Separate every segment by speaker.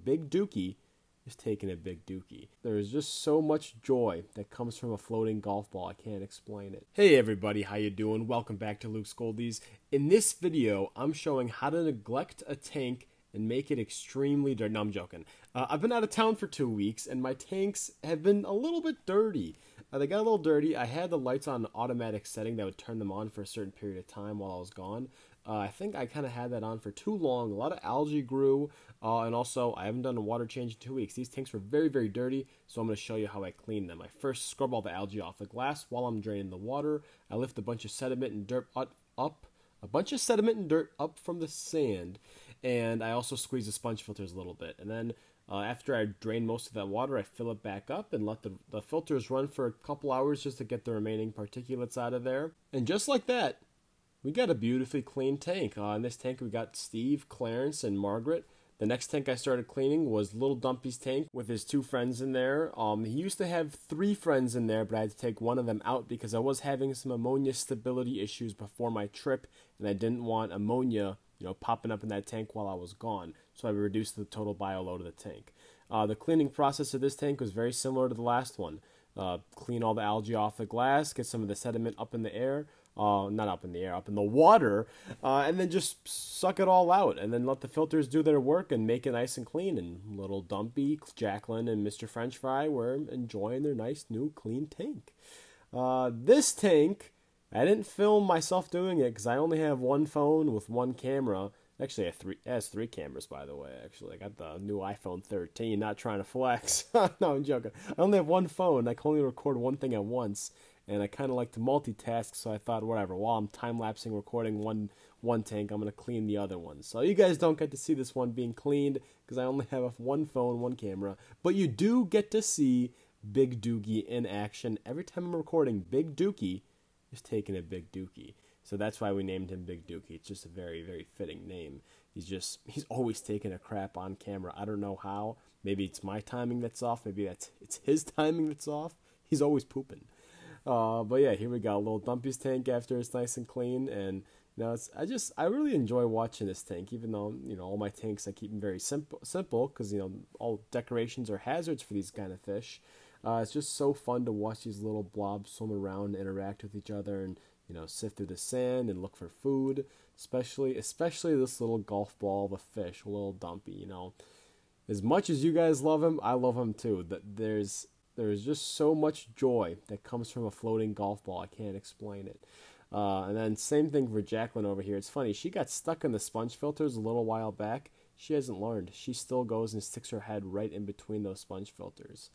Speaker 1: Big Dookie is taking a big dookie. There is just so much joy that comes from a floating golf ball. I can't explain it. Hey everybody, how you doing? Welcome back to Luke's Goldies. In this video, I'm showing how to neglect a tank and make it extremely dirty. No, I'm joking. I've been out of town for 2 weeks, and my tanks have been a little bit dirty. They got a little dirty. I had the lights on automatic setting that would turn them on for a certain period of time while I was gone. I think I kind of had that on for too long. A lot of algae grew, and also I haven't done a water change in 2 weeks. These tanks were very, very dirty, so I'm going to show you how I clean them. I first scrub all the algae off the glass while I'm draining the water. I lift a bunch of sediment and dirt up from the sand, and I also squeeze the sponge filters a little bit. And then after I drain most of that water, I fill it back up and let the filters run for a couple hours just to get the remaining particulates out of there. And just like that, we got a beautifully clean tank. In this tank, we got Steve, Clarence, and Margaret. The next tank I started cleaning was Lil Dumpy's tank with his 2 friends in there. He used to have 3 friends in there, but I had to take one of them out because I was having some ammonia stability issues before my trip, and I didn't want ammonia, popping up in that tank while I was gone. So I reduced the total bio load of the tank. The cleaning process of this tank was very similar to the last one. Clean all the algae off the glass, get some of the sediment up in the air. Not up in the air, up in the water, and then just suck it all out, and then let the filters do their work and make it nice and clean. And Lil Dumpy, Jacqueline, and Mr. French Fry were enjoying their nice new clean tank. This tank, I didn't film myself doing it because I only have one phone with one camera. Actually, it has 3 cameras, by the way. Actually, I got the new iPhone 13, not trying to flex. No, I'm joking. I only have one phone. I can only record one thing at once. And I kind of like to multitask, so I thought, whatever, while I'm time-lapsing recording one tank, I'm going to clean the other one. So you guys don't get to see this one being cleaned, because I only have one phone, one camera. But you do get to see Big Dookie in action. Every time I'm recording, Big Dookie is taking a big dookie. So that's why we named him Big Dookie. It's just a very, very fitting name. He's always taking a crap on camera. I don't know how. Maybe it's my timing that's off. Maybe it's his timing that's off. He's always pooping. But yeah, here we go. Lil Dumpy's tank after it's nice and clean, and I really enjoy watching this tank, even though all my tanks I keep them very simple because all decorations are hazards for these kind of fish. It's just so fun to watch these little blobs swim around and interact with each other, and sift through the sand and look for food. Especially this little golf ball of a fish, Lil Dumpy. As much as you guys love him, I love him too. There's just so much joy that comes from a floating golf ball. I can't explain it. And then same thing for Jacqueline over here. It's funny. She got stuck in the sponge filters a little while back. She hasn't learned. She still goes and sticks her head right in between those sponge filters.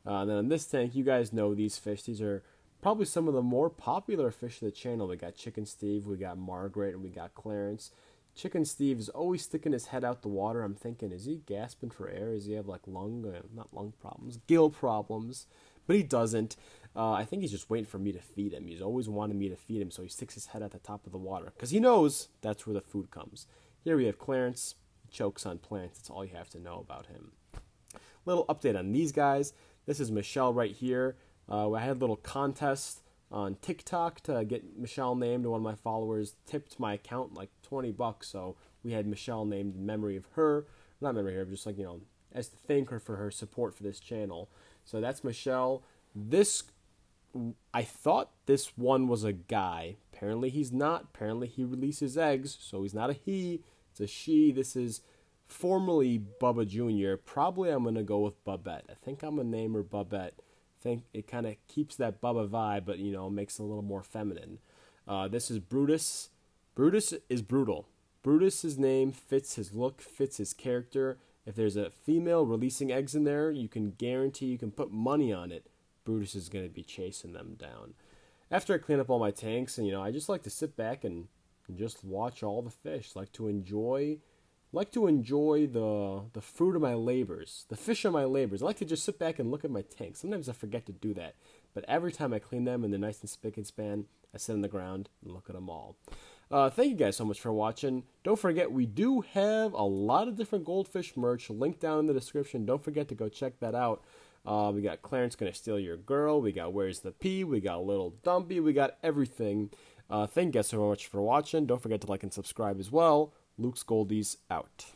Speaker 1: And then in this tank, you guys know these fish. These are probably some of the more popular fish of the channel. We got Chicken Steve, we got Margaret, and we got Clarence. Chicken Steve is always sticking his head out the water. I'm thinking, is he gasping for air? Does he have not lung problems, gill problems? But he doesn't. I think he's just waiting for me to feed him. He's always wanted me to feed him, so he sticks his head at the top of the water because he knows that's where the food comes. Here we have Clarence. He chokes on plants. That's all you have to know about him. Little update on these guys. This is Michelle right here. I had a little contest on TikTok to get Michelle named. One of my followers tipped my account like $20, so we had Michelle named in memory of her. Not memory of her, just as to thank her for her support for this channel. So that's Michelle. I thought this one was a guy. Apparently he's not. Apparently he releases eggs, so he's not a he. It's a she. This is formerly Bubba Jr. Probably I'm going to go with Bubette. I think I'm going to name her Bubette. I think it kind of keeps that Bubba vibe, but, makes it a little more feminine. This is Brutus. Brutus is brutal. Brutus's name fits his look, fits his character. If there's a female releasing eggs in there, you can guarantee, you can put money on it, Brutus is going to be chasing them down. After I clean up all my tanks, and I just like to sit back and just watch all the fish. Like to enjoy the fruit of my labors, the fish of my labors. I like to just sit back and look at my tanks. Sometimes I forget to do that, but every time I clean them and they're nice and spick and span, I sit on the ground and look at them all. Thank you guys so much for watching. Don't forget, we do have a lot of different goldfish merch linked down in the description. Don't forget to go check that out. We got Clarence Gonna Steal Your Girl. We got Where's the Pea. We got Lil Dumpy. We got everything. Thank you guys so much for watching. Don't forget to like and subscribe as well. Luke's Goldies out.